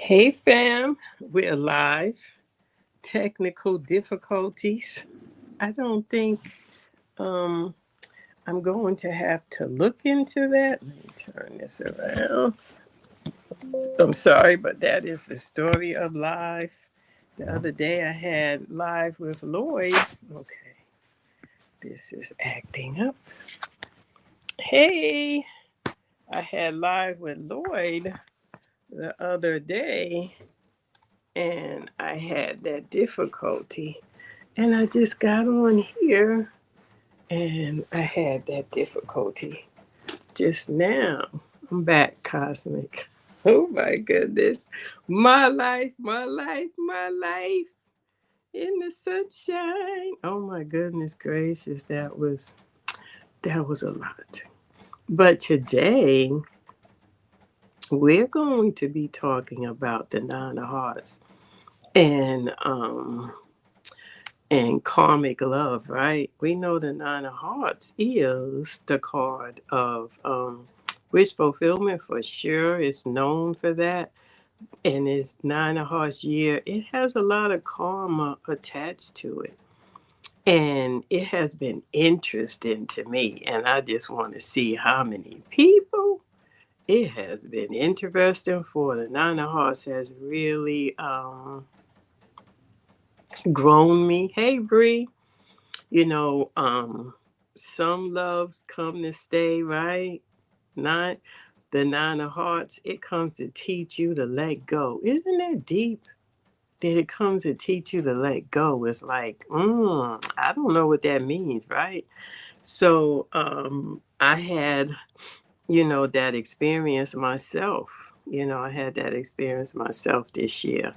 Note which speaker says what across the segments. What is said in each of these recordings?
Speaker 1: Hey fam, we're live. Technical difficulties. I don't think um, I'm going to have to look into that. Let me turn this around. I'm sorry, but that is the story of life. The other day I had live with Lloyd. Okay, this is acting up. Hey, I had live with Lloyd the other day and I had that difficulty. And I just got on here and I had that difficulty just now. I'm back, Cosmic. Oh my goodness. My life, my life, my life in the sunshine. Oh my goodness gracious, that was a lot. But today we're going to be talking about the Nine of Hearts and karmic love, right? We know the Nine of Hearts is the card of wish fulfillment for sure. It's known for that. And it's Nine of Hearts year. It has a lot of karma attached to it. And it has been interesting to me. And I just want to see how many people it has been interesting for. The Nine of Hearts has really grown me. Hey, Bree. you know, um, some loves come to stay, right? Not the Nine of Hearts, it comes to teach you to let go. Isn't that deep? That it comes to teach you to let go. It's like, I don't know what that means, right? So I had, that experience myself. I had that experience myself this year.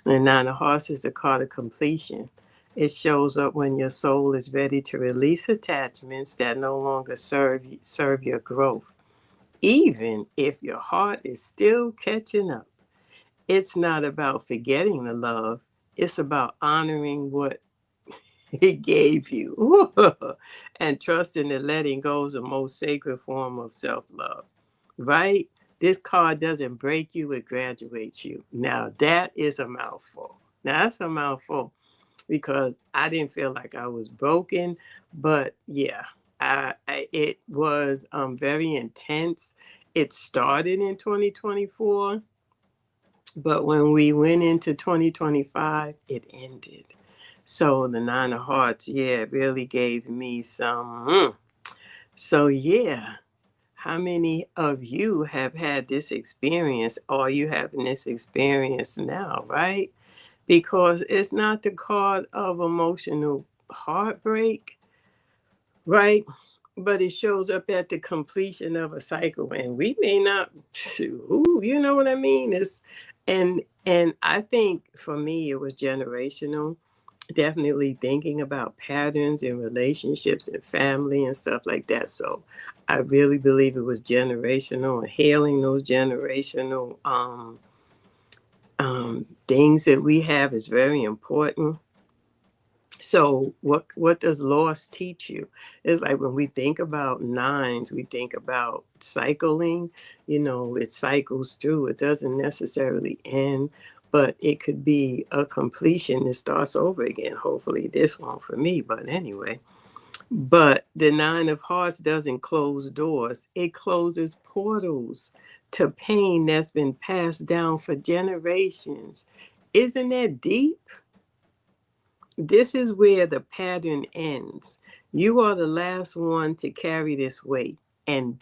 Speaker 1: And Nine of Hearts is a card of completion. It shows up when your soul is ready to release attachments that no longer serve your growth, even if your heart is still catching up. It's not about forgetting the love, it's about honoring what it gave you and trusting that letting go is the most sacred form of self love, right? This card doesn't break you, it graduates you. Now, that is a mouthful. Now, that's a mouthful because I didn't feel like I was broken, but yeah, it was very intense. It started in 2024, but when we went into 2025, it ended. So the Nine of Hearts, yeah, it really gave me some. So, yeah, how many of you have had this experience or you having this experience now, right? Because it's not the card of emotional heartbreak, right? But it shows up at the completion of a cycle, and we may not, ooh, you know what I mean? And I think for me it was generational. Definitely thinking about patterns in relationships and family and stuff like that. So I really believe it was generational and healing those generational things that we have is very important. So what does loss teach you? It's like when we think about nines, we think about cycling. It cycles through. It doesn't necessarily end, but it could be a completion. It starts over again. Hopefully this one for me, but anyway. But the Nine of Hearts doesn't close doors. It closes portals to pain that's been passed down for generations. Isn't that deep? This is where the pattern ends. You are the last one to carry this weight. And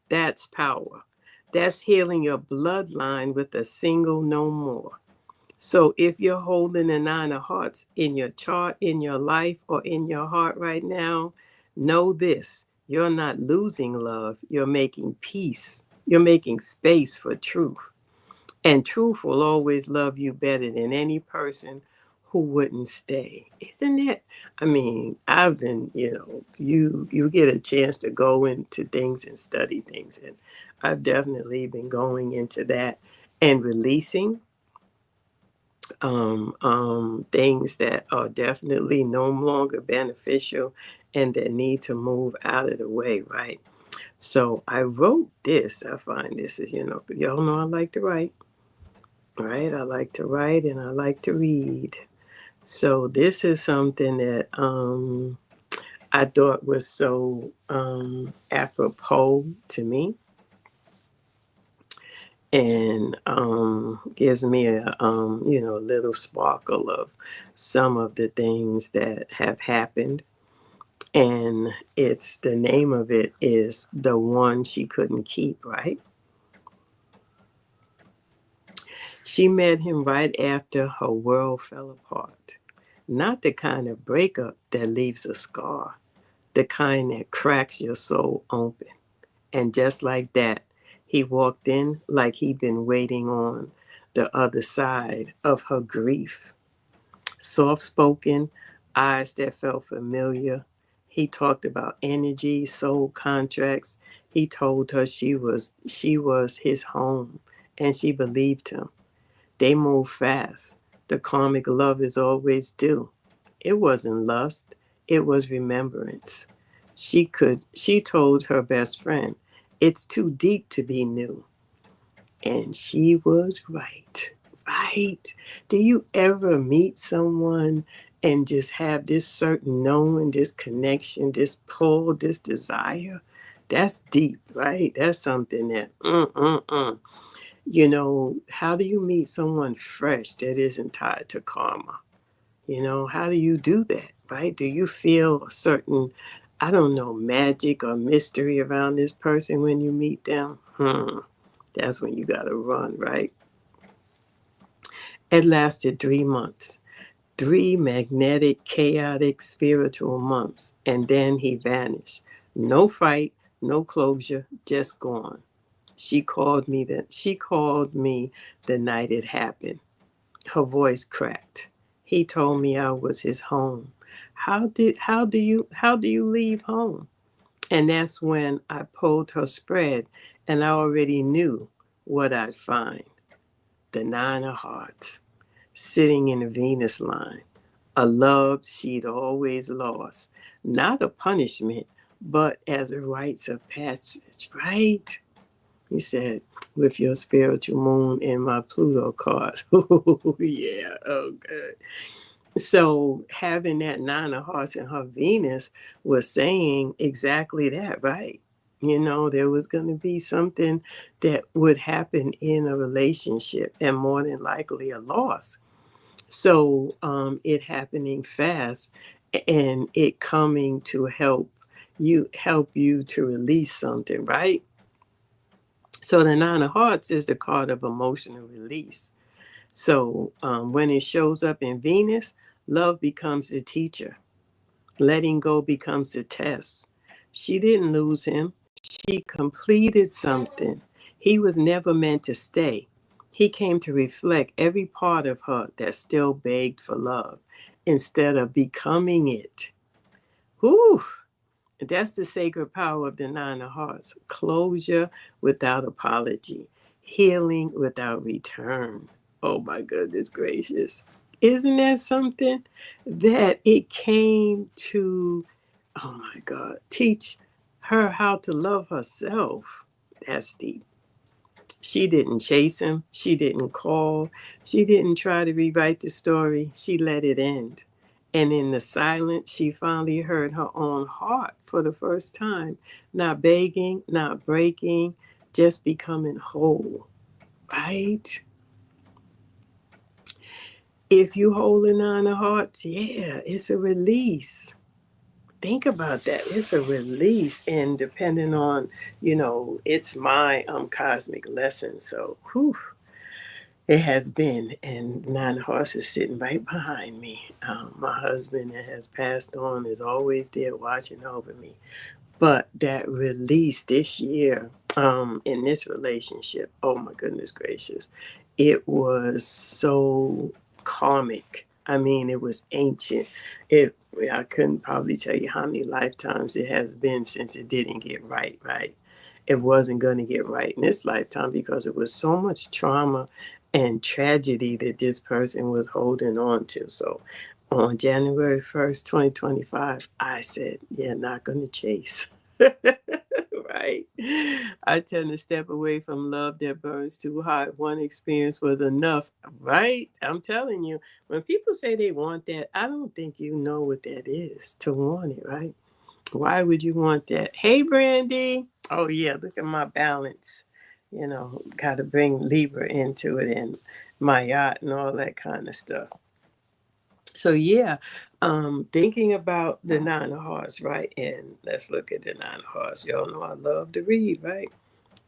Speaker 1: that's power. That's healing your bloodline with a single no more. So if you're holding a Nine of Hearts in your chart, in your life, or in your heart right now, know this. You're not losing love. You're making peace. You're making space for truth. And truth will always love you better than any person who wouldn't stay. Isn't it? I mean, I've been, you get a chance to go into things and study things. And I've definitely been going into that and releasing things that are definitely no longer beneficial and that need to move out of the way, right? So I wrote this. I find this is, y'all know I like to write. right? I like to write and I like to read. So this is something that I thought was so apropos to me, and gives me a a little sparkle of some of the things that have happened. And it's the name of it is The One She Couldn't Keep, right? She met him right after her world fell apart. Not the kind of breakup that leaves a scar, the kind that cracks your soul open. And just like that, he walked in like he'd been waiting on the other side of her grief. Soft spoken, eyes that felt familiar. He talked about energy, soul contracts. He told her she was his home, and she believed him. They moved fast. The karmic lovers always do. It wasn't lust, it was remembrance. She told her best friend, it's too deep to be new. And she was right. Right. Do you ever meet someone and just have this certain knowing, this connection, this pull, this desire? That's deep, right? That's something that how do you meet someone fresh that isn't tied to karma? How do you do that, right? Do you feel a certain, I don't know, magic or mystery around this person when you meet them? That's when you got to run, right? It lasted 3 months, 3 magnetic, chaotic, spiritual months, and then he vanished. No fight, no closure, just gone. She called me the night it happened. Her voice cracked. He told me I was his home. How do you leave home? And that's when I pulled her spread and I already knew what I'd find. The nine of hearts sitting in the Venus line. A love she'd always lost. Not a punishment, but as a rites of passage, right? He said, with your spiritual moon and my Pluto cards. Oh, yeah. Oh, good. So having that nine of hearts and her Venus was saying exactly that, right? There was going to be something that would happen in a relationship and more than likely a loss. So it happening fast and it coming to help you to release something, right? So the nine of hearts is the card of emotional release. So when it shows up in Venus, love becomes the teacher. Letting go becomes the test. She didn't lose him. She completed something. He was never meant to stay. He came to reflect every part of her that still begged for love instead of becoming it. Whew. That's the sacred power of the nine of hearts. Closure without apology. Healing without return. Oh my goodness gracious. Isn't that something that it came to, oh my God, teach her how to love herself? That's deep. She didn't chase him. She didn't call. She didn't try to rewrite the story. She let it end. And in the silence, she finally heard her own heart for the first time. Not begging, not breaking, just becoming whole. Right? If you hold a nine of hearts, yeah, it's a release. Think about that. It's a release. And depending on, it's my cosmic lesson. So, whew, it has been, and nine horses sitting right behind me. My husband that has passed on is always there watching over me. But that release this year in this relationship, oh my goodness gracious, it was so karmic. I mean, it was ancient. I couldn't probably tell you how many lifetimes it has been since it didn't get right, right? It wasn't going to get right in this lifetime because it was so much trauma and tragedy that this person was holding on to. So on January 1st, 2025, I said, yeah, not going to chase. Right? I tend to step away from love that burns too hot. One experience was enough, right? I'm telling you, when people say they want that, I don't think you know what that is to want it, right? Why would you want that? Hey, Brandy. Oh, yeah, look at my balance. Got to bring Libra into it and my yacht and all that kind of stuff. So, yeah, thinking about the Nine of Hearts, right? And let's look at the Nine of Hearts. Y'all know I love to read, right?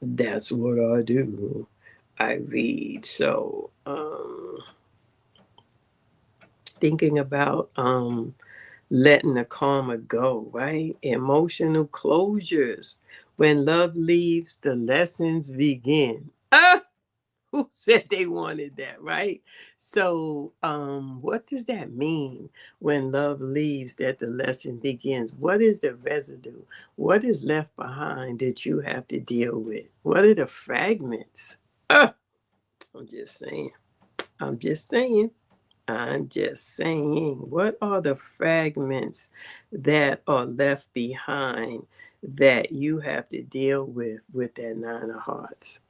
Speaker 1: That's what I do. I read. So, thinking about letting the karma go, right? Emotional closures. When love leaves, the lessons begin. Ah, who said they wanted that, right? So, what does that mean when love leaves that the lesson begins? What is the residue? What is left behind that you have to deal with? What are the fragments? Ah, I'm just saying. I'm just saying. I'm just saying, what are the fragments that are left behind that you have to deal with that Nine of Hearts?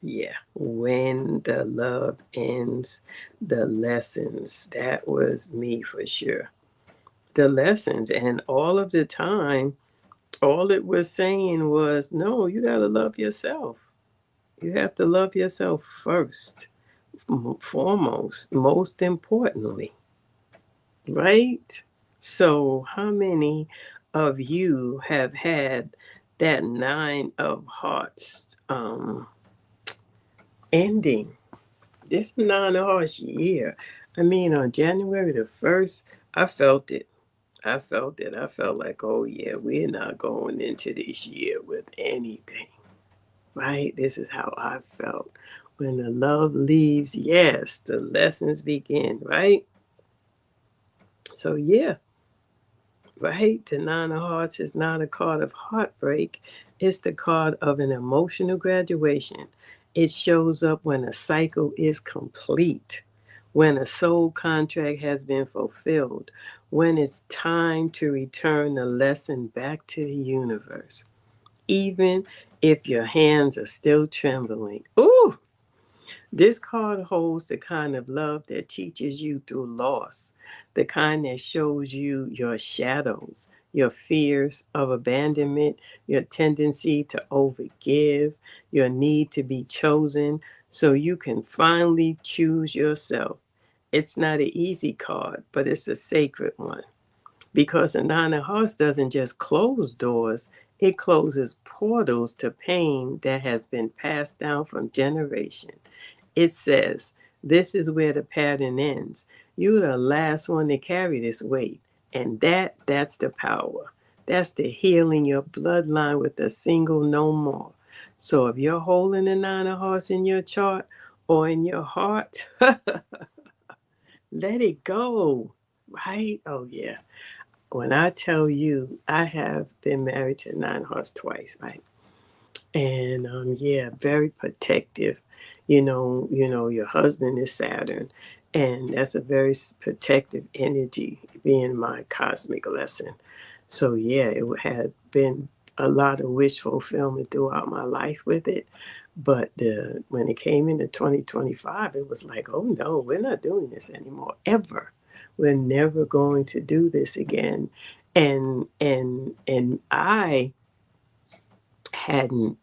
Speaker 1: Yeah, when the love ends, the lessons. That was me for sure. The lessons. And all of the time, all it was saying was, no, you got to love yourself. You have to love yourself first, foremost, most importantly. Right? So, how many of you have had that Nine of Hearts ending? This Nine of Hearts year. I mean, on January the 1st, I felt it. I felt it. I felt like, oh, yeah, we're not going into this year with anything. Right? This is how I felt. When the love leaves, yes, the lessons begin, right? So, yeah, right? The Nine of Hearts is not a card of heartbreak, it's the card of an emotional graduation. It shows up when a cycle is complete, when a soul contract has been fulfilled, when it's time to return the lesson back to the universe, even if your hands are still trembling. Ooh! This card holds the kind of love that teaches you through loss, the kind that shows you your shadows, your fears of abandonment, your tendency to overgive, your need to be chosen so you can finally choose yourself. It's not an easy card, but it's a sacred one because the Nine of Hearts doesn't just close doors, it closes portals to pain that has been passed down from generation. It says, this is where the pattern ends. You're the last one to carry this weight. And that's the power. That's the healing your bloodline with a single no more. So if you're holding the Nine of Hearts in your chart or in your heart, let it go. Right? Oh, yeah. When I tell you, I have been married to Nine of Hearts twice, right? And yeah, very protective. Your husband is Saturn, and that's a very protective energy being my cosmic lesson. So yeah, it had been a lot of wish fulfillment throughout my life with it. But when it came into 2025, it was like, oh no, we're not doing this anymore, ever. We're never going to do this again. And I hadn't,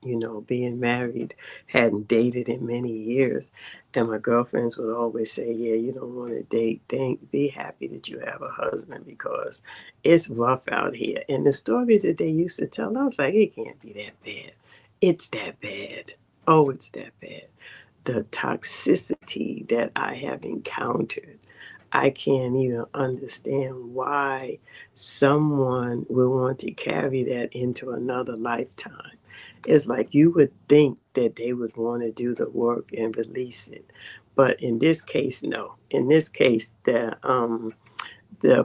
Speaker 1: being married, hadn't dated in many years. And my girlfriends would always say, yeah, you don't want to date. Be happy that you have a husband because it's rough out here. And the stories that they used to tell, I was like, it can't be that bad. It's that bad. Oh, it's that bad. The toxicity that I have encountered, I can't even understand why someone would want to carry that into another lifetime. It's like you would think that they would want to do the work and release it. But in this case, no. In this case, the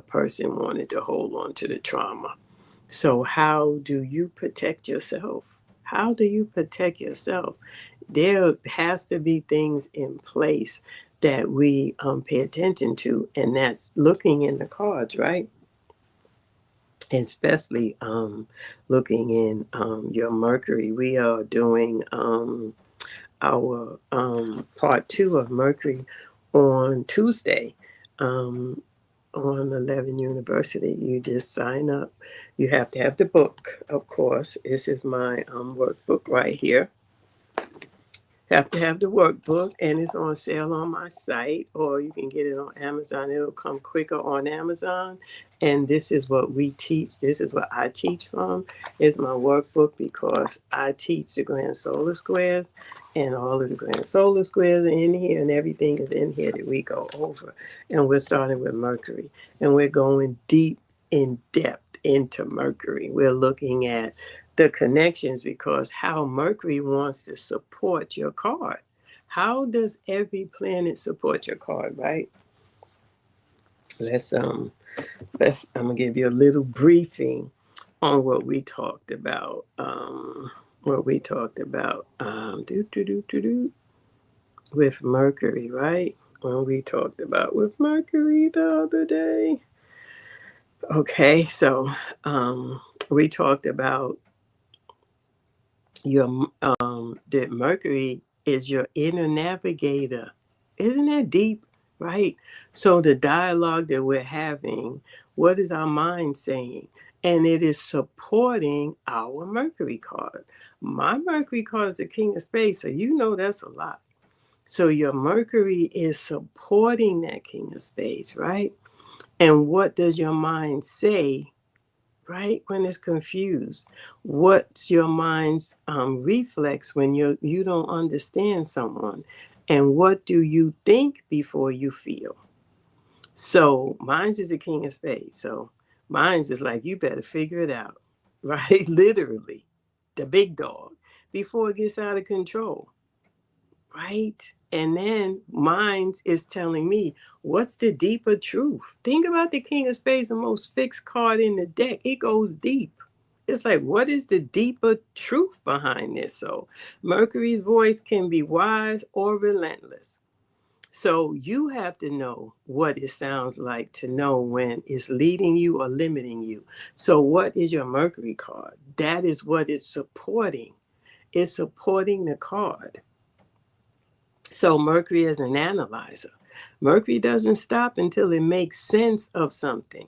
Speaker 1: person wanted to hold on to the trauma. So how do you protect yourself? How do you protect yourself? There has to be things in place that we pay attention to, and that's looking in the cards, right? especially looking in your Mercury. We are doing our part 2 of Mercury on Tuesday. Um, on 11 University. You just sign up. You have to have the book, of course. This is my workbook right here. Have to have the workbook, and it's on sale on my site, or you can get it on Amazon. It'll come quicker on Amazon. And this is what we teach. This is what I teach from. Is my workbook, because I teach the grand solar squares, and all of the grand solar squares are in here, and everything is in here that we go over. And we're starting with Mercury, and we're going deep in depth into Mercury. We're looking at the connections, because how Mercury wants to support your card. How does every planet support your card, right? Let's I'm gonna give you a little briefing on what we talked about. With Mercury, right? What we talked about with Mercury the other day. Okay, so we talked about your that Mercury is your inner navigator. Isn't that deep? Right? So the dialogue that we're having, what is our mind saying? And it is supporting our Mercury card. My Mercury card is the King of Space, so you know that's a lot. So your Mercury is supporting that King of Space, right? And what does your mind say, right, when it's confused? What's your mind's reflex when you don't understand someone? And what do you think before you feel? So mine's is the King of Spades. So mine's is like, you better figure it out, right? Literally, the big dog, before it gets out of control, right? And then mine's is telling me, what's the deeper truth? Think about the King of Spades, the most fixed card in the deck. It goes deep. It's like, what is the deeper truth behind this? So Mercury's voice can be wise or relentless. So you have to know what it sounds like to know when it's leading you or limiting you. So what is your Mercury card? That is what it's supporting. It's supporting the card. So Mercury is an analyzer. Mercury doesn't stop until it makes sense of something.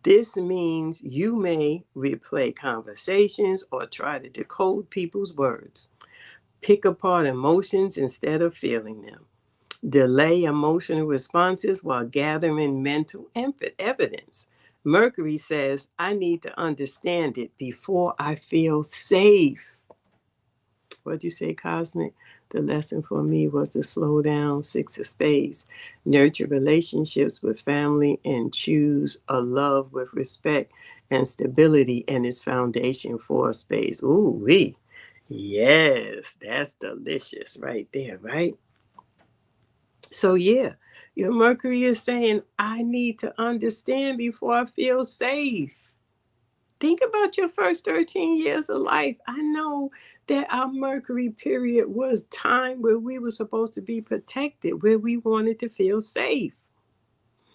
Speaker 1: This means you may replay conversations or try to decode people's words, pick apart emotions instead of feeling them, delay emotional responses while gathering mental evidence. Mercury says, I need to understand it before I feel safe. What'd you say, Cosmic? The lesson for me was to slow down, 6 of Spades, nurture relationships with family, and choose a love with respect and stability and its foundation for Spades. Ooh, wee. Yes, that's delicious right there, right? So, yeah, your Mercury is saying, I need to understand before I feel safe. Think about your first 13 years of life. I know that our Mercury period was time where we were supposed to be protected, where we wanted to feel safe.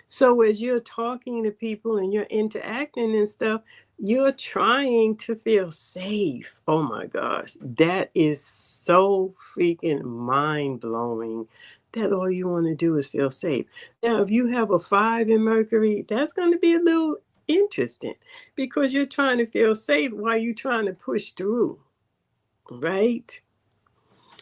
Speaker 1: So as you're talking to people and you're interacting and stuff, you're trying to feel safe. Oh my gosh, that is so freaking mind blowing that all you want to do is feel safe. Now, if you have a 5 in Mercury, that's going to be a little interesting, because you're trying to feel safe while you're trying to push through, right?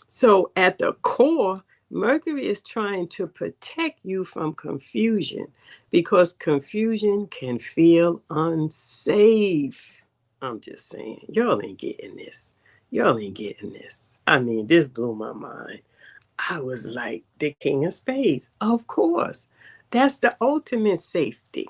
Speaker 1: So at the core, Mercury is trying to protect you from confusion, because confusion can feel unsafe. I'm just saying, y'all ain't getting this. Y'all ain't getting this. I mean, this blew my mind. I was like, the King of Spades. Of course. That's the ultimate safety.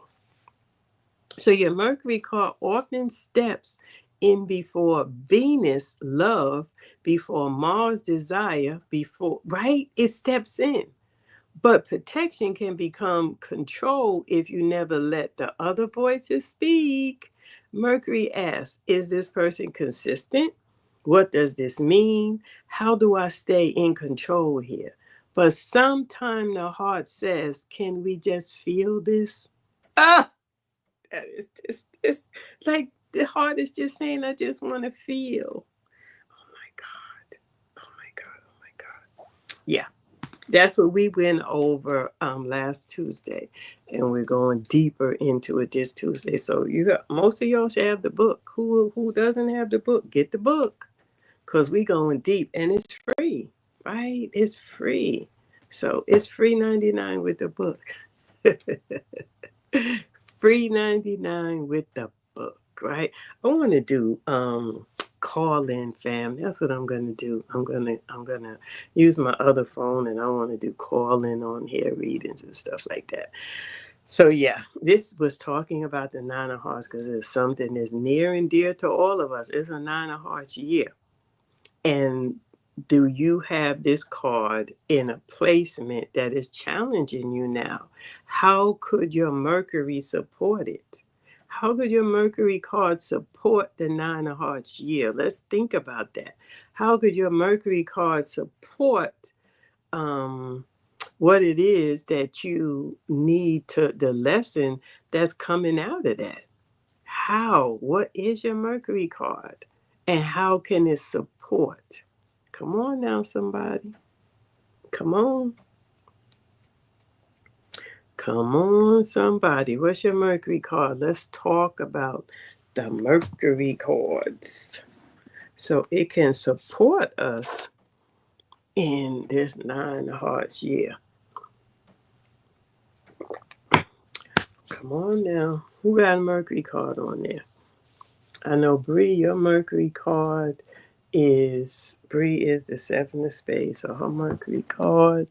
Speaker 1: So your Mercury card often steps in before Venus love, before Mars desire, before, right? It steps in. But protection can become control if you never let the other voices speak. Mercury asks, is this person consistent? What does this mean? How do I stay in control here? But sometimes the heart says, can we just feel this? Ah! That is just, it's like the heart is just saying, I just want to feel. Oh my God. Oh my God. Oh my God. Yeah. That's what we went over last Tuesday, and we're going deeper into it this Tuesday. So you got most of y'all should have the book. Who doesn't have the book? Get the book, cause we going deep, and it's free, right? It's free, so it's free 99 with the book. Free 99 with the book, right? I want to do call in, fam. That's what I'm gonna do. I'm gonna use my other phone, and I want to do call in on here readings and stuff like that. So yeah, this was talking about the nine of hearts because it's something that's near and dear to all of us. It's a nine of hearts year. And do you have this card in a placement that is challenging you now? How could your Mercury support it? How could your Mercury card support the nine of hearts year? Let's think about that. How could your Mercury card support um, what it is that you need to, the lesson that's coming out of that? How? What is your Mercury card? And how can it support? Come on now, somebody. Come on. Come on, somebody. What's your Mercury card? Let's talk about the Mercury cards. So it can support us in this nine of hearts year. Come on now. Who got a Mercury card on there? I know Bree, your Mercury card is Bree is the seven of spades. So her Mercury card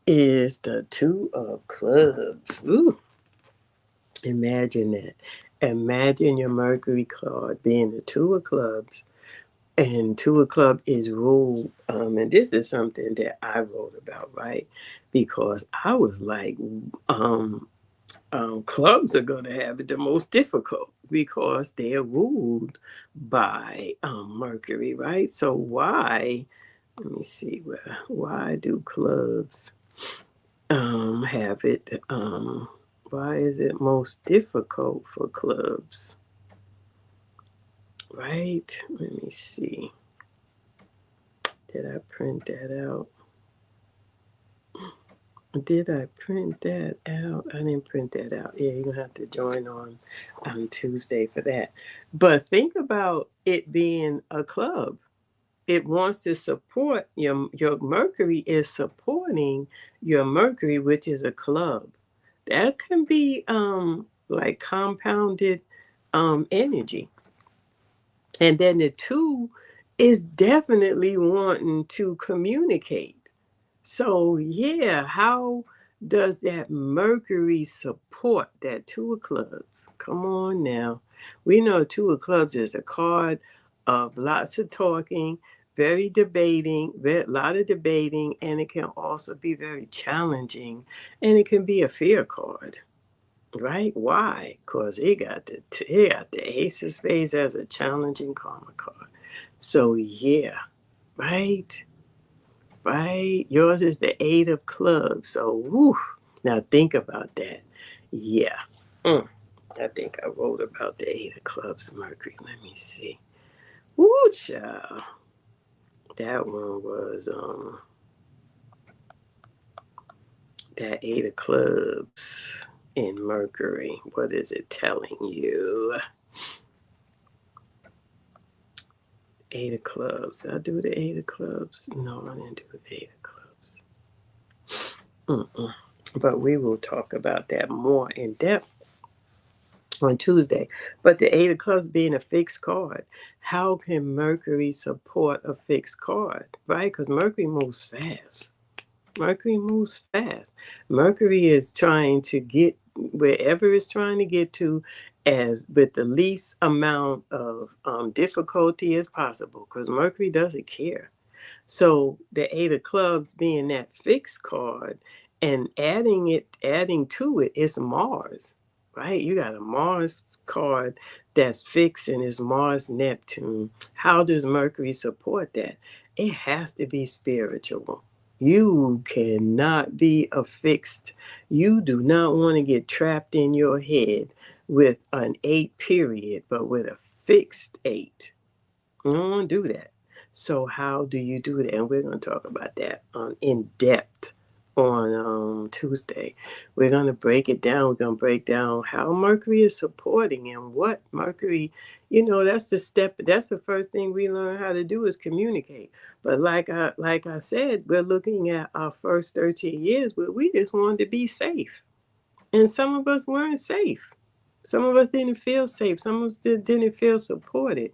Speaker 1: is the two of clubs. Ooh, imagine that. Imagine your Mercury card being the two of clubs, and two of club is ruled. And this is something that I wrote about, right? Because I was like, clubs are going to have it the most difficult because they're ruled by Mercury, right? So why? Let me see. Why do clubs have it? Why is it most difficult for clubs? Right? Let me see. Did I print that out? Did I print that out? I didn't print that out. Yeah, you're gonna have to join on Tuesday for that. But think about it being a club. It wants to support your Mercury is supporting your Mercury, which is a club. That can be like compounded energy. And then the two is definitely wanting to communicate. So, yeah, how does that Mercury support that two of clubs? Come on now. We know two of clubs is a card of lots of talking, very debating, a lot of debating, and it can also be very challenging, and it can be a fear card. Right? Why? Because it got the Ace of Spades as a challenging karma card. So yeah, right? Right? Yours is the Eight of Clubs. So, whew, now think about that. Yeah. Mm, I think I wrote about the Eight of Clubs, Mercury. Let me see. Woo, child. That one was that Eight of Clubs in Mercury. What is it telling you? Eight of Clubs. Did I do the Eight of Clubs? No, I didn't do the Eight of Clubs. Mm-mm. But we will talk about that more in depth on Tuesday. But the Eight of Clubs being a fixed card, how can Mercury support a fixed card, right? Because Mercury moves fast. Mercury moves fast. Mercury is trying to get wherever it's trying to get to as with the least amount of difficulty as possible because Mercury doesn't care. So the Eight of Clubs being that fixed card and adding to it is Mars, right? You got a Mars card that's fixed and it's Mars Neptune. How does Mercury support that? It has to be spiritual. You cannot be affixed. You do not want to get trapped in your head with an 8 period, but with a fixed 8. You don't want to do that. So how do you do that? And we're going to talk about that in depth on Tuesday. We're going to break it down. We're going to break down how Mercury is supporting and what Mercury, that's the step. That's the first thing we learn how to do is communicate. But like I said, we're looking at our first 13 years where we just wanted to be safe. And some of us weren't safe. Some of us didn't feel safe. Some of us didn't feel supported.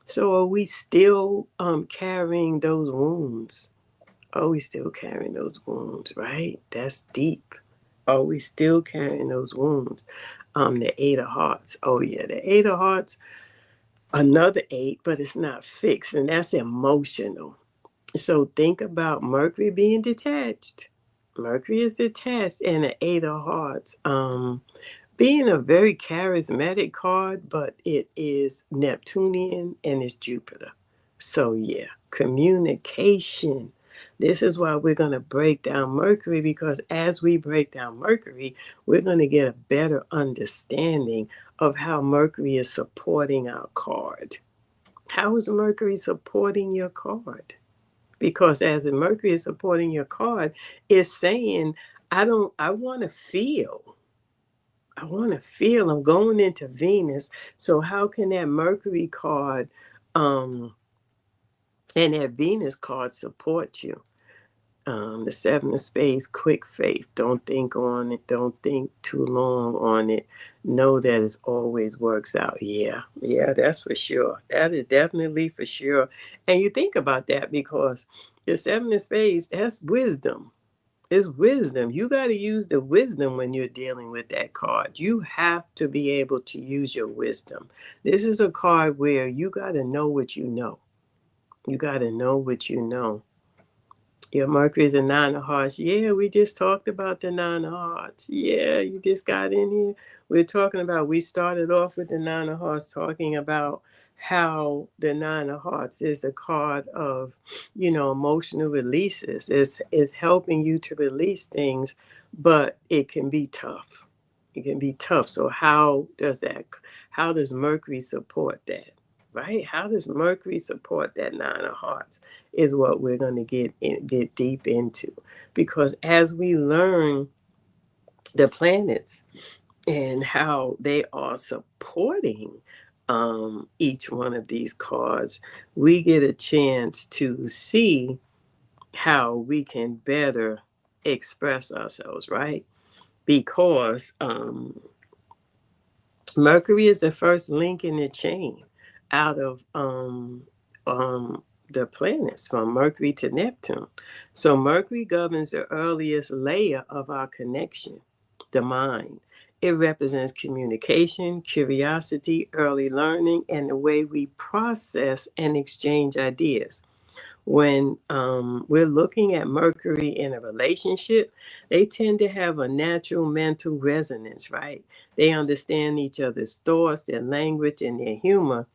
Speaker 1: So are we still carrying those wounds? Are we still carrying those wounds, right? That's deep. Are we still carrying those wounds? The 8 of Hearts. Oh yeah, the 8 of Hearts, another 8, but it's not fixed, and that's emotional. So think about Mercury being detached. Mercury is detached, and the 8 of Hearts. Being a very charismatic card, but it is Neptunian and it's Jupiter. So, yeah, communication. This is why we're going to break down Mercury, because as we break down Mercury, we're going to get a better understanding of how Mercury is supporting our card. How is Mercury supporting your card? Because as Mercury is supporting your card, it's saying, I want to feel. I want to feel. I'm going into Venus. So how can that Mercury card and that Venus card support you? The 7 of Spades, quick faith. Don't think on it. Don't think too long on it. Know that it always works out. Yeah, yeah, that's for sure. That is definitely for sure. And you think about that because the 7 of Spades, that's wisdom. It's wisdom. You got to use the wisdom when you're dealing with that card. You have to be able to use your wisdom. This is a card where you got to know what you know. You got to know what you know. Your Mercury is the 9 of Hearts. Yeah, we just talked about the 9 of Hearts. Yeah, you just got in here. We started off with the 9 of Hearts talking about how the 9 of Hearts is a card of, emotional releases. It's helping you to release things, but it can be tough. It can be tough. So how does Mercury support that? Right? How does Mercury support that 9 of Hearts? Is what we're going to get deep into, because as we learn the planets and how they are supporting each one of these cards, we get a chance to see how we can better express ourselves, right? Because Mercury is the first link in the chain out of um, the planets from Mercury to Neptune. So Mercury governs the earliest layer of our connection, the mind. It represents communication, curiosity, early learning, and the way we process and exchange ideas. When we're looking at Mercury in a relationship, they tend to have a natural mental resonance, right? They understand each other's thoughts, their language, and their humor,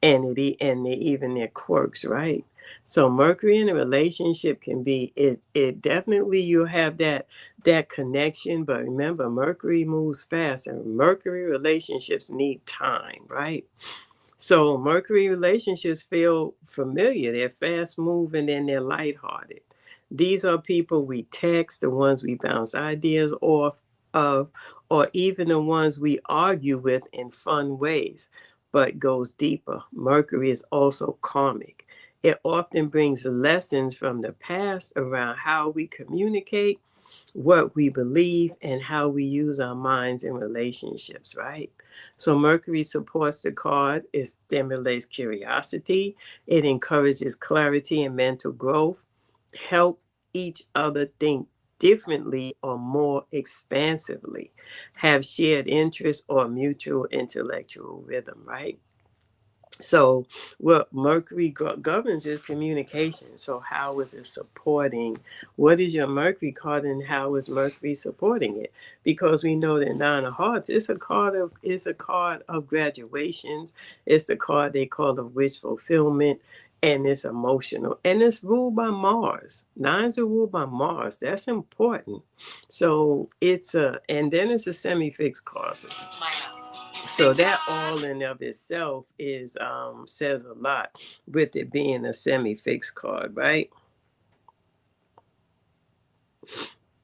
Speaker 1: even their quirks, right? So Mercury in a relationship can be it definitely you have that connection, but remember Mercury moves fast and Mercury relationships need time, right? So Mercury relationships feel familiar. They're fast moving and they're lighthearted. These are people we text, the ones we bounce ideas off of, or even the ones we argue with in fun ways, but goes deeper. Mercury is also karmic. It often brings lessons from the past around how we communicate, what we believe, and how we use our minds in relationships, right? So Mercury supports the card. It stimulates curiosity. It encourages clarity and mental growth. Help each other think differently or more expansively. Have shared interests or mutual intellectual rhythm, right? So, what Mercury governs is communication. So, how is it supporting? What is your Mercury card, and how is Mercury supporting it? Because we know that 9 of Hearts is a card of graduations. It's the card they call of wish fulfillment. and it's emotional, and it's ruled by Mars. Nines are ruled by Mars. That's important. So it's and then it's a semi-fixed card. So that all in of itself is says a lot with it being a semi-fixed card, right?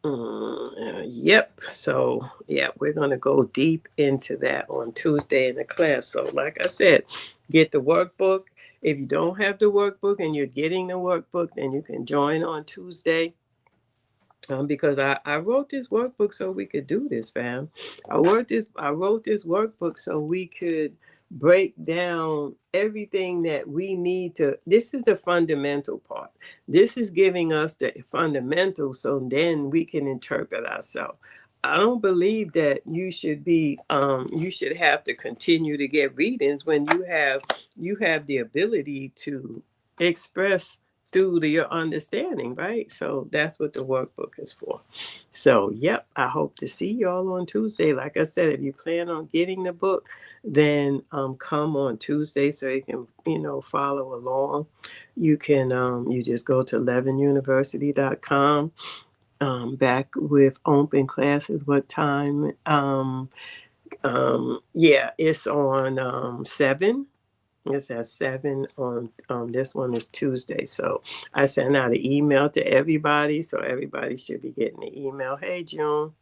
Speaker 1: Yep. So, yeah, we're going to go deep into that on Tuesday in the class. So, like I said, get the workbook. If you don't have the workbook and you're getting the workbook, then you can join on Tuesday. Because I wrote this workbook so we could do this, fam. I wrote this workbook so we could break down everything that we need to. This is the fundamental part. This is giving us the fundamentals so then we can interpret ourselves. I don't believe that you should have to continue to get readings when you have the ability to express through your understanding, right? So that's what the workbook is for. So, yep, I hope to see y'all on Tuesday. Like I said, if you plan on getting the book, then come on Tuesday so you can, follow along. You can, you just go to levinuniversity.com. Back with open classes. What time? Yeah, it's on 7. It's at 7 on this one is Tuesday. So I sent out an email to everybody. So everybody should be getting the email. Hey, June.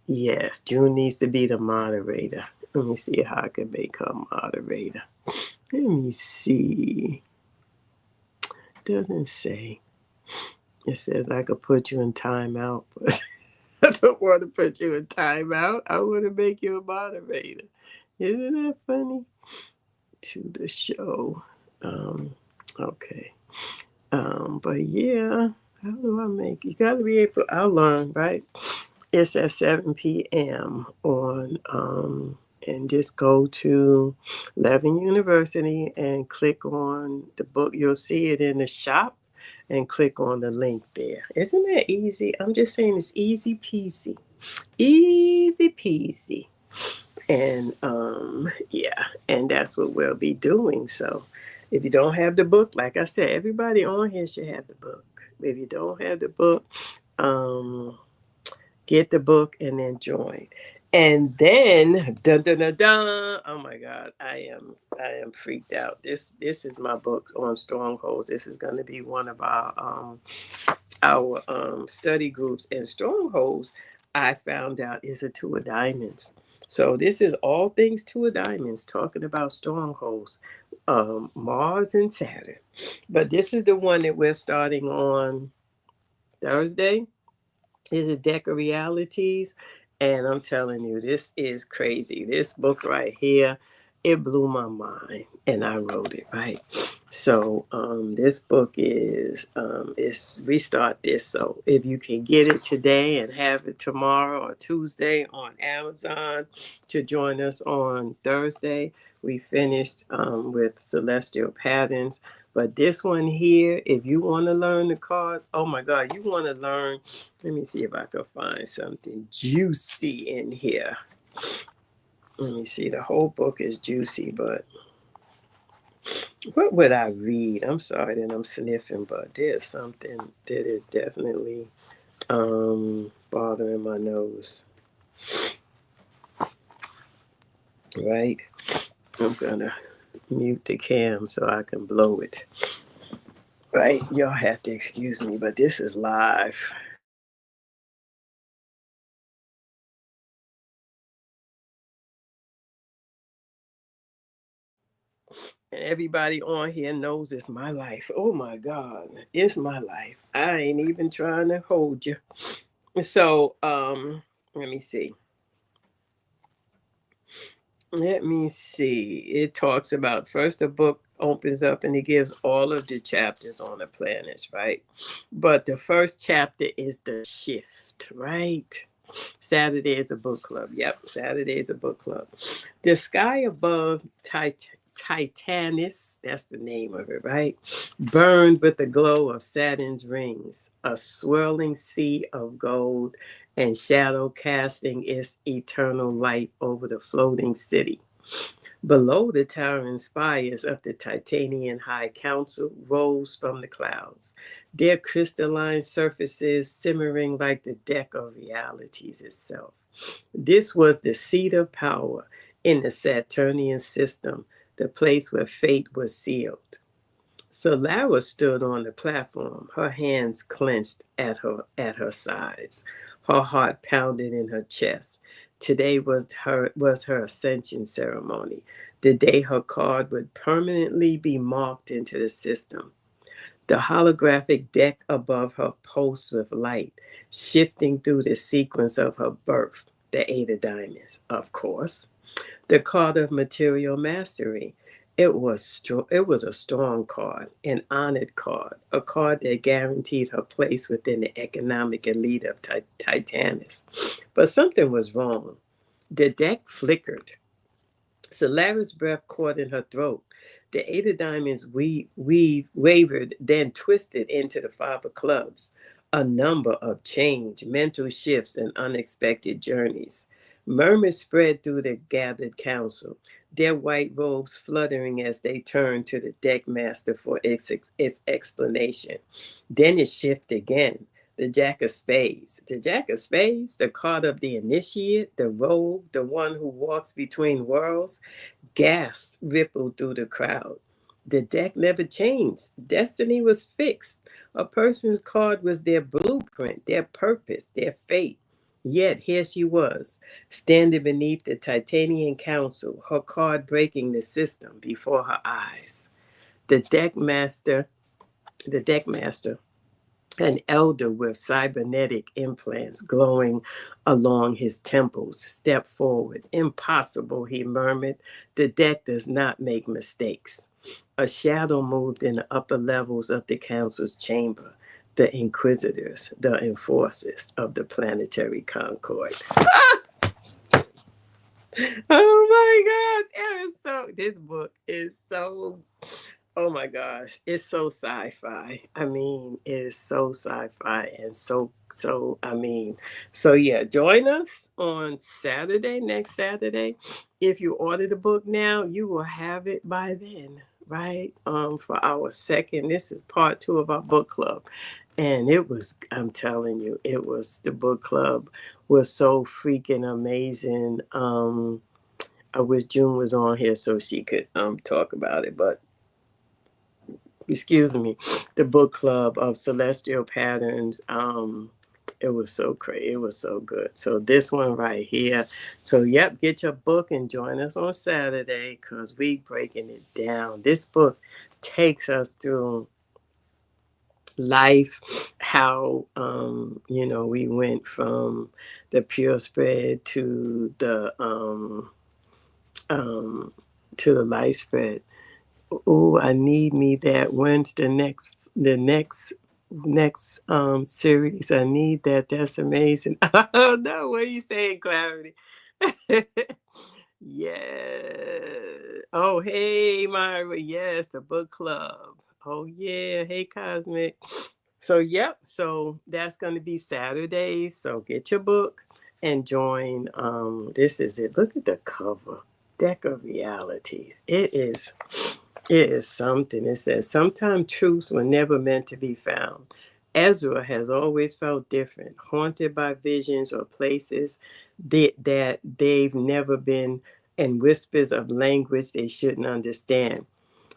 Speaker 1: Yes, June needs to be the moderator. Let me see how I can make her moderator. Let me see. Doesn't say. It says I could put you in timeout, but I don't want to put you in timeout. I want to make you a moderator. Isn't that funny? To the show. Okay. But yeah, how do I make you gotta be able I'll learn, right? It's at 7 p.m. on and just go to Levin University and click on the book. You'll see it in the shop and click on the link there. Isn't that easy? I'm just saying it's easy peasy. Easy peasy. And yeah, and that's what we'll be doing. So if you don't have the book, like I said, everybody on here should have the book. If you don't have the book, get the book and then join. And then dun, dun, dun, dun, oh my God, I am freaked out. This is my book on strongholds. This is going to be one of our study groups. And strongholds, I found out, is a 2 of diamonds. So this is all things 2 of diamonds, talking about strongholds, Mars and Saturn. But this is the one that we're starting on Thursday. Is a deck of realities, and I'm telling you, this is crazy. This book right here, it blew my mind, and I wrote it, right. So this book is restart this. So if you can get it today and have it tomorrow or Tuesday on Amazon to join us on Thursday. We finished with celestial patterns. But this one here, if you want to learn the cards, oh my God, you want to learn. Let me see if I can find something juicy in here. Let me see. The whole book is juicy, but what would I read? I'm sorry that I'm sniffing, but there's something that is definitely bothering my nose. Right? I'm going to mute the cam so I can blow it. Right? Y'all have to excuse me, but this is live. And everybody on here knows it's my life. Oh my God, it's my life. I ain't even trying to hold you. So, let me see. Let me see. It talks about first the book opens up and it gives all of the chapters on the planets, right? But the first chapter is the shift, right? Saturday is a book club. Yep, Saturday is a book club. The sky above Titanus, that's the name of it, right? Burned with the glow of Saturn's rings, a swirling sea of gold and shadow casting its eternal light over the floating city. Below the towering spires of the Titanian High Council rose from the clouds, their crystalline surfaces simmering like the deck of realities itself. This was the seat of power in the Saturnian system, the place where fate was sealed. So Lara stood on the platform, her hands clenched at her sides. Her heart pounded in her chest. Today was her ascension ceremony, the day her card would permanently be marked into the system. The holographic deck above her pulsed with light, shifting through the sequence of her birth, the Eight of Diamonds, of course. The card of material mastery. It was a strong card, an honored card, a card that guaranteed her place within the economic elite of Titanus. But something was wrong. The deck flickered. Solara's breath caught in her throat. The Eight of Diamonds wavered, then twisted into the Five of Clubs. A number of change, mental shifts, and unexpected journeys. Murmurs spread through the gathered council, their white robes fluttering as they turned to the deck master for its explanation. Then it shifted again. The Jack of Spades. The Jack of Spades, the card of the initiate, the rogue, the one who walks between worlds. Gasps rippled through the crowd. The deck never changed. Destiny was fixed. A person's card was their blueprint, their purpose, their fate. Yet here she was, standing beneath the Titanian Council, her card breaking the system before her eyes. The deck master, the deck master, an elder with cybernetic implants glowing along his temples, stepped forward. Impossible, he murmured. The deck does not make mistakes. A shadow moved in the upper levels of the council's chamber. The inquisitors, the enforcers of the planetary concord. Oh my gosh, it is so. This book is so. Oh my gosh, it's so sci-fi. I mean, it's so sci-fi and so. I mean, so yeah, join us on Saturday, next Saturday. If you order the book now, you will have it by then, right? For our second. This is part 2 of our book club, and it was. I'm telling you, it was the book club was so freaking amazing. I wish June was on here so she could talk about it, but excuse me, the book club of celestial patterns. It was so crazy. It was so good. So this one right here. So yep, get your book and join us on Saturday because we breaking it down. This book takes us through life, how we went from the pure spread um to the life spread. Oh, I need me that. When's the next series? I need that. That's amazing. Oh no, what are you saying, Clarity? Yeah. Oh, hey, Myra. Yes, the book club. Oh yeah. Hey, Cosmic. So yep. So that's going to be Saturdays. So get your book and join. This is it. Look at the cover. Deck of Realities. It is something. It says, sometimes truths were never meant to be found. Ezra has always felt different, haunted by visions or places that they've never been, and whispers of language they shouldn't understand.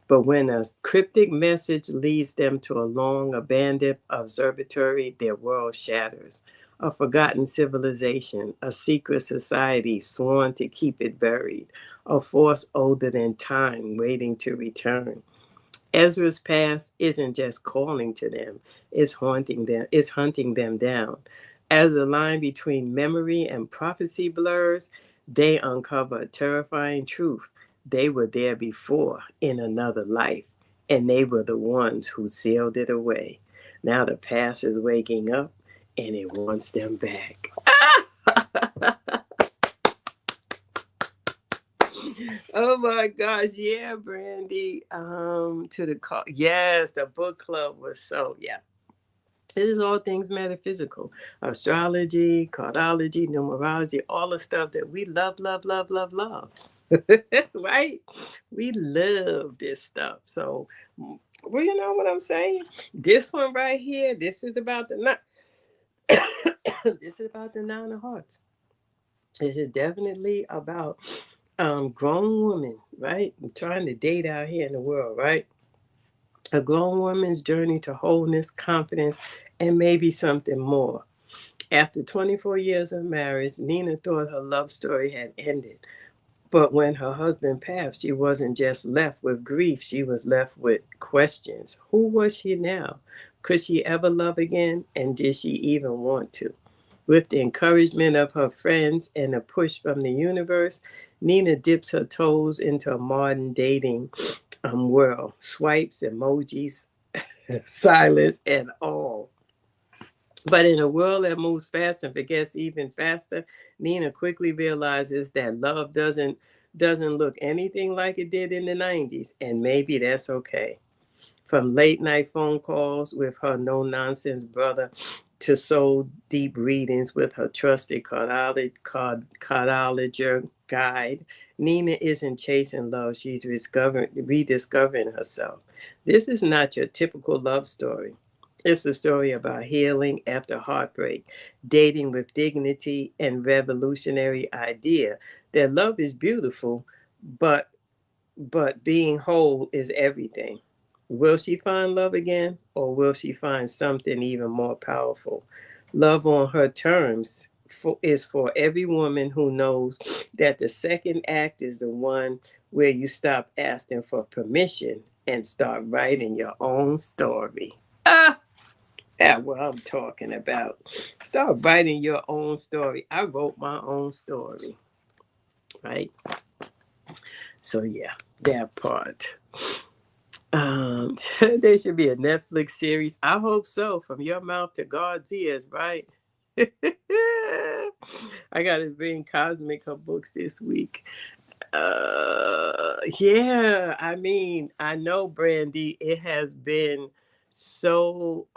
Speaker 1: But when a cryptic message leads them to a long abandoned observatory, their world shatters. A forgotten civilization, a secret society sworn to keep it buried, a force older than time waiting to return. Ezra's past isn't just calling to them, it's hunting them down. As the line between memory and prophecy blurs, they uncover a terrifying truth. They were there before in another life, and they were the ones who sealed it away. Now the past is waking up and it wants them back. Oh my gosh, yeah, Brandy. To the call. Yes, the book club was so yeah. It is all things metaphysical, astrology, cardology, numerology, all the stuff that we love, love, love, love, love. Right? We love this stuff. So, well, you know what I'm saying? This one right here, this is about the this is about the nine of hearts. This is definitely about grown women, right? Trying to date out here in the world, right? A grown woman's journey to wholeness, confidence, and maybe something more. After 24 years of marriage, Nina thought her love story had ended. But when her husband passed, she wasn't just left with grief, she was left with questions. Who was she now? Could she ever love again? And did she even want to? With the encouragement of her friends and a push from the universe, Nina dips her toes into a modern dating world. Swipes, emojis, silence, and all. But in a world that moves fast and forgets even faster, Nina quickly realizes that love doesn't look anything like it did in the 90s, and maybe that's okay. From late night phone calls with her no nonsense brother to soul deep readings with her trusted cardiologist guide, Nina isn't chasing love, she's rediscovering herself. This is not your typical love story. It's a story about healing after heartbreak, dating with dignity, and revolutionary idea that love is beautiful, but being whole is everything. Will she find love again, or will she find something even more powerful? Love on her terms is for every woman who knows that the second act is the one where you stop asking for permission and start writing your own story. Ah, that's what I'm talking about. Start writing your own story. I wrote my own story, right? So yeah, that part. There should be a Netflix series. I hope so. From your mouth to God's ears, right? I gotta bring Cosmic her books this week. Yeah, I mean, I know, Brandy, it has been so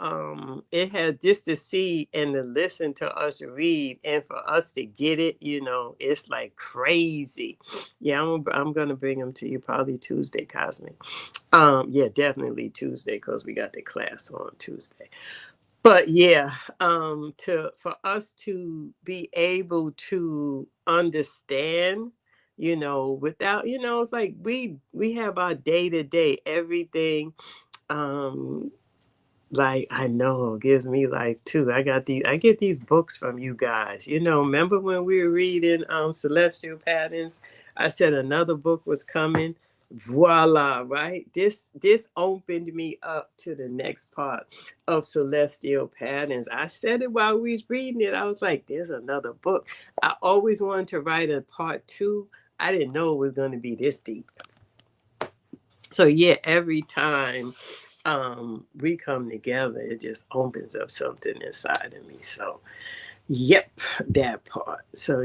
Speaker 1: it has just to see and to listen to us read and for us to get it, it's like crazy. Yeah, I'm gonna bring them to you probably Tuesday, Cosmic. Yeah, definitely Tuesday because we got the class on Tuesday. But yeah, to for us to be able to understand, without, it's like we have our day to day everything. Um, like I know it gives me life too. I get these books from you guys. Remember when we were reading Celestial Patterns? I said another book was coming. Voila, right? This opened me up to the next part of Celestial Patterns. I said it while we was reading it. I was like, there's another book. I always wanted to write a part two. I didn't know it was going to be this deep. So yeah, every time we come together, it just opens up something inside of me. So yep, that part. So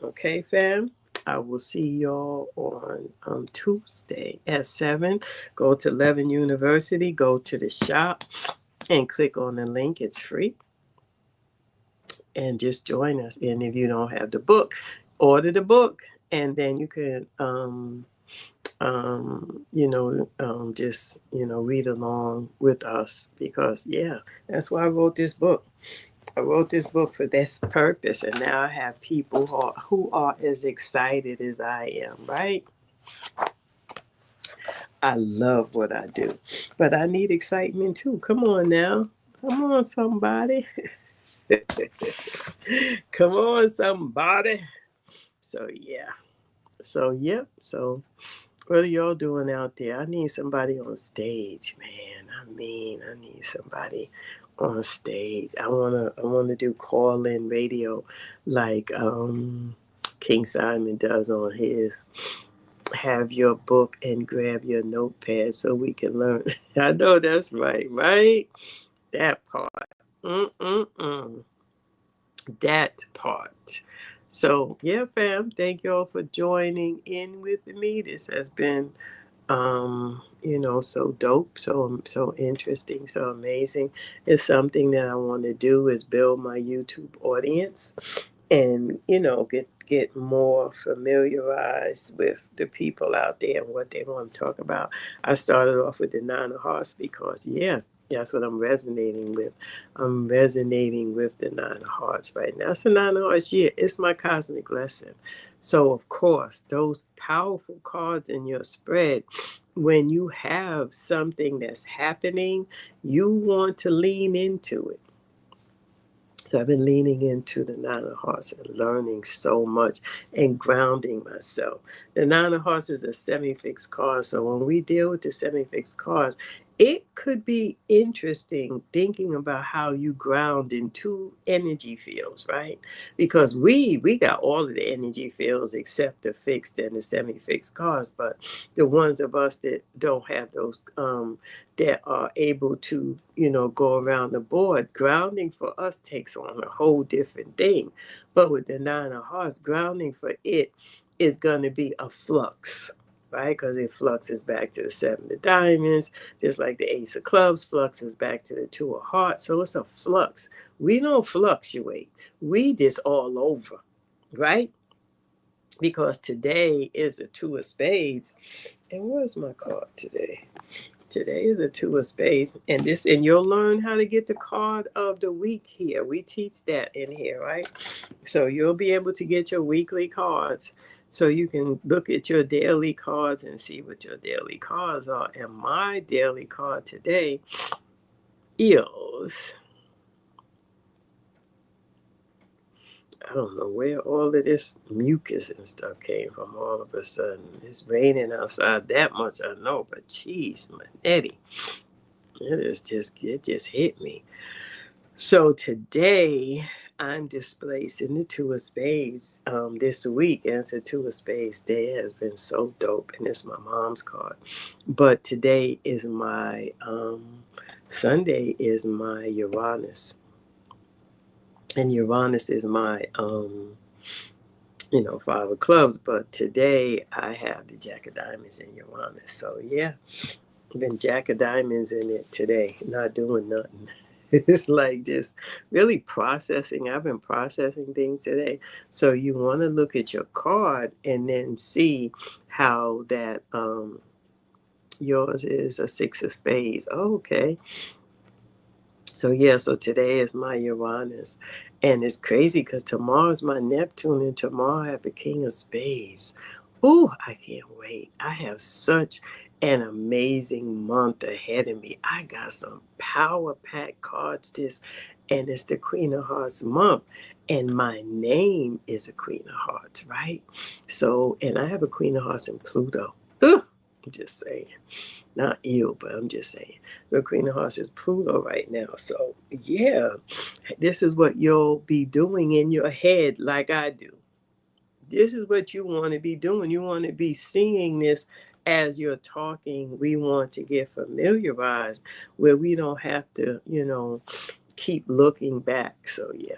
Speaker 1: okay, fam. I will see y'all on Tuesday at 7. Go to 11 University, go to the shop and click on the link. It's free. And just join us. And if you don't have the book, order the book and then you can just read along with us because yeah, that's why I wrote this book. I wrote this book for this purpose, and now I have people who are as excited as I am, right? I love what I do, but I need excitement too. Come on now, come on somebody. Come on somebody. So yeah, so what are y'all doing out there? I need somebody on stage, man. I need somebody on stage. I wanna do call in radio like King Simon does on his. Have your book and grab your notepad so we can learn. I know that's right, right? That part. Mm-mm-mm. That part. So yeah, fam, thank y'all for joining in with me. This has been so dope, so interesting, so amazing. It's something that I want to do is build my YouTube audience. and get more familiarized with the people out there and what they want to talk about. I started off with the Nine of Hearts because that's what I'm resonating with. I'm resonating with the Nine of Hearts right now. It's the Nine of Hearts. Yeah, it's my cosmic lesson. So of course, those powerful cards in your spread, when you have something that's happening, you want to lean into it. So I've been leaning into the Nine of Hearts and learning so much and grounding myself. The Nine of Hearts is a semi-fixed card. So when we deal with the semi-fixed cards, it could be interesting thinking about how you ground in two energy fields, right? Because we got all of the energy fields except the fixed and the semi-fixed cards, but the ones of us that don't have those that are able to, go around the board. Grounding for us takes on a whole different thing. But with the Nine of Hearts, grounding for it is going to be a flux, right? Because it fluxes back to the Seven of Diamonds, just like the Ace of Clubs fluxes back to the Two of Hearts. So it's a flux. We don't fluctuate. We just all over, right? Because today is the Two of Spades. And where's my card today? Today is a Two of Spades, and you'll learn how to get the card of the week here. We teach that in here, right? So you'll be able to get your weekly cards, so you can look at your daily cards and see what your daily cards are. And my daily card today is, I don't know where all of this mucus and stuff came from all of a sudden. It's raining outside, that much I know, but geez, Manetti. It just hit me. So today I'm displacing the Two of Spades this week, and it's a Two of Spades day. Has been so dope, and it's my mom's card. But today is my Sunday is my Uranus, and Uranus is my Five of Clubs. But today I have the Jack of Diamonds in Uranus. So yeah, been Jack of Diamonds in it today, not doing nothing. It's like just really processing. I've been processing things today. So you want to look at your card and then see how that yours is a Six of Spades. Oh, okay. So yeah, so today is my Uranus. And it's crazy because tomorrow's my Neptune and tomorrow I have the King of Spades. Ooh, I can't wait. I have such an amazing month ahead of me. I got some power pack cards and it's the Queen of Hearts month. And my name is a Queen of Hearts, right? So, and I have a Queen of Hearts in Pluto. Ooh, I'm just saying. Not ill, but I'm just saying. The Queen of Hearts is Pluto right now. So, yeah, this is what you'll be doing in your head like I do. This is what you want to be doing. You want to be seeing this as you're talking. We want to get familiarized where we don't have to, keep looking back. So, yeah.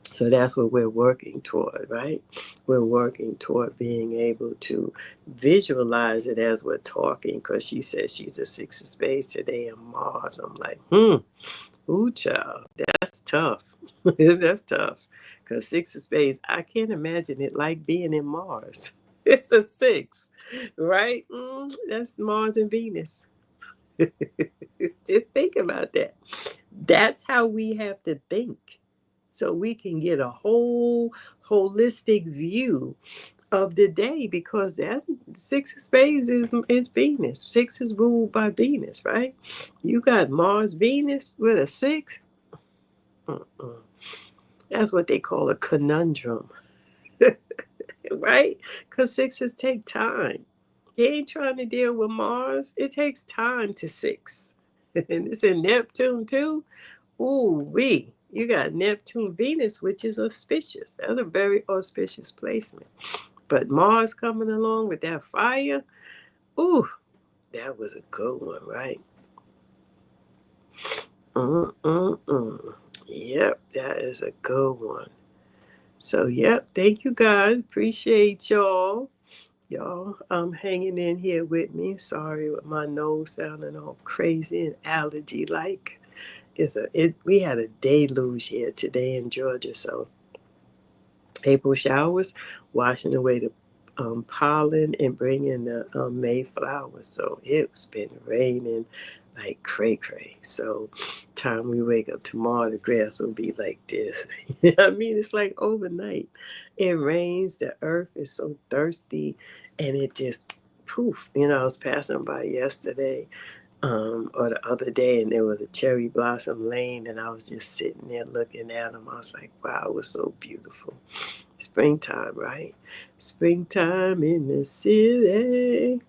Speaker 1: So that's what we're working toward, right? We're working toward being able to visualize it as we're talking, because she says she's a Six of Spades today in Mars. I'm like, ooh, child, that's tough. That's tough. Because Six of Spades, I can't imagine it like being in Mars. It's a six, right? That's Mars and Venus. Just think about that. That's how we have to think. So we can get a whole holistic view of the day, because that Six of Spades is Venus. Six is ruled by Venus, right? You got Mars, Venus with a six. Mm-mm. That's what they call a conundrum, right? Because sixes take time. You ain't trying to deal with Mars. It takes time to six. And it's in Neptune too. Ooh, you got Neptune, Venus, which is auspicious. That's a very auspicious placement. But Mars coming along with that fire, ooh, that was a good one, right? Mm-mm-mm. Yep, that is a good one. So, yep, thank you guys. Appreciate y'all. Y'all, hanging in here with me. Sorry with my nose sounding all crazy and allergy like. We had a deluge here today in Georgia, so April showers, washing away the pollen and bringing the Mayflowers. So it's been raining like cray cray. So time we wake up tomorrow, the grass will be like this. I mean, it's like overnight. It rains. The earth is so thirsty, and it just poof. I was passing by yesterday or the other day, and there was a cherry blossom lane, and I was just sitting there looking at them. I was like, wow, it was so beautiful. Springtime, right? Springtime in the city.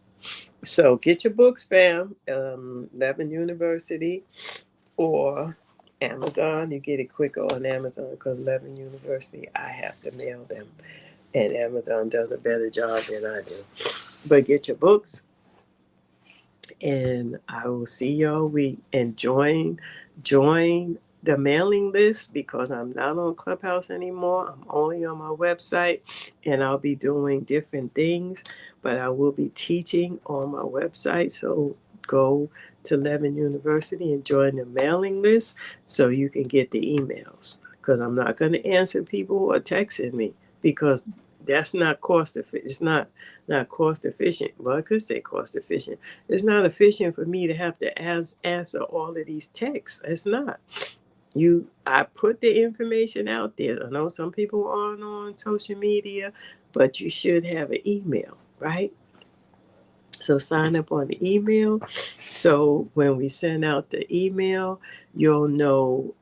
Speaker 1: So get your books, fam. Levin University or Amazon. You get it quicker on Amazon because Levin University, I have to mail them. And Amazon does a better job than I do. But get your books, and I will see y'all. Join the mailing list because I'm not on Clubhouse anymore. I'm only on my website, and I'll be doing different things, but I will be teaching on my website. So go to Levin University and join the mailing list so you can get the emails. Because I'm not going to answer people who are texting me because that's not cost efficient. It's not cost efficient. Well, I could say cost efficient. It's not efficient for me to have to answer all of these texts. It's not. I put the information out there. I know some people aren't on social media, but you should have an email, right? So sign up on the email. So when we send out the email, you'll know,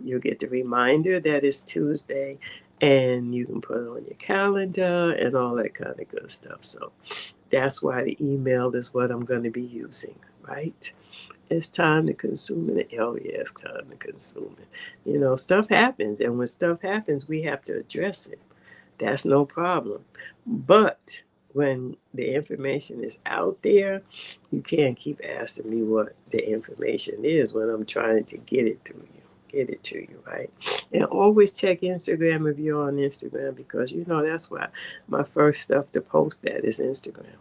Speaker 1: you'll get the reminder that it's Tuesday, and you can put it on your calendar and all that kind of good stuff. So that's why the email is what I'm going to be using, right? It's time to consume it. Oh, yeah, it's time to consume it. Stuff happens, and when stuff happens, we have to address it. That's no problem. But when the information is out there, you can't keep asking me what the information is when I'm trying to get it to you. Get it to you, right? And always check Instagram if you're on Instagram because that's why my first stuff to post at is Instagram.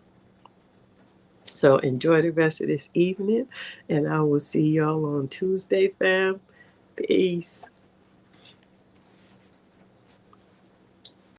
Speaker 1: So enjoy the rest of this evening, and I will see y'all on Tuesday, fam. Peace.